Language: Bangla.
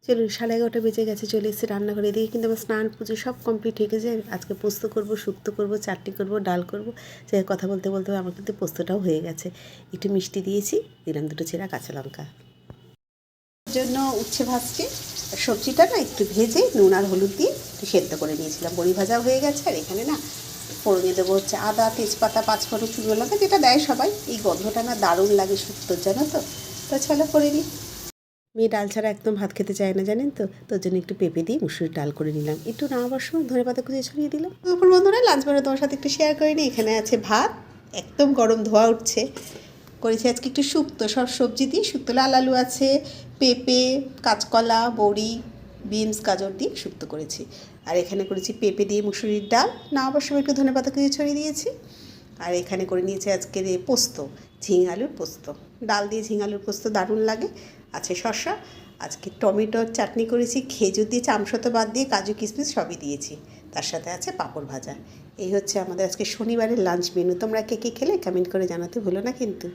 চলুন 11:30 বেজে গেছে, চলে এসেছি রান্নাঘরে। এদিকে কিন্তু আমার স্নান পুজো সব কমপ্লিট হয়ে গেছে। আজকে পোস্ত করব, শুক্তো করব, চাটনি করব, ডাল করব। যে কথা বলতে বলতে আমার কিন্তু পোস্তটাও হয়ে গেছে। একটু মিষ্টি দিয়েছি, দিলাম 2 চেরা কাঁচা লঙ্কা। জন্য উচ্ছে ভাজছি। সবজিটা না একটু ভেজে নুন আর হলুদ দিয়ে একটু সেদ্ধ করে নিয়েছিলাম। বড়ি ভাজাও হয়ে গেছে। আর এখানে না ফোড়নে দেবো হচ্ছে আদা, তেজপাতা, পাঁচফোড়ন, শুকনো লঙ্কা, যেটা দেয় সবাই। এই গন্ধটা না দারুণ লাগে শুক্তোর, জানো তো। চলো করে নিই। মেয়ে ডাল ছাড়া একদম ভাত খেতে চায় না, জানেন তো। তোর জন্য একটু পেঁপে দিয়ে মুসুরির ডাল করে নিলাম। একটু নামাবার সময় ধনেপাতা কুচিয়ে ছড়িয়ে দিলাম। দুপুর বন্ধুরা, লাঞ্চ বেরো তোমার সাথে একটু শেয়ার করে নিই। এখানে আছে ভাত, একদম গরম, ধোয়া উঠছে। করেছি আজকে একটু শুক্তো, সব সবজি দিয়ে শুক্তো। লাল আলু আছে, পেঁপে, কাঁচকলা, বড়ি, বিনস, গাজর দিয়ে শুক্তো করেছি। আর এখানে করেছি পেঁপে দিয়ে মুসুরির ডাল, নামাবার সময় একটু ধনেপাতা কুচিয়ে ছড়িয়ে দিয়েছি। আর এখানে করে নিয়েছি আজকের পোস্ত, ঝিঙে আলুর পোস্ত। ডাল দিয়ে ঝিঙে আলুর পোস্ত দারুণ লাগে। আছে শসা, আজকে টমেটোর চাটনি করেছি, খেজুর দিয়ে, চামশত বাদ দিয়ে, কাজু কিশমিশ সবই দিয়েছি। তার সাথে আছে পাঁপড় ভাজা। এই হচ্ছে আমাদের আজকে শনিবারের লাঞ্চ মেনু। তোমরা কে কে খেলে কমেন্ট করে জানাতে ভুলো না কিন্তু।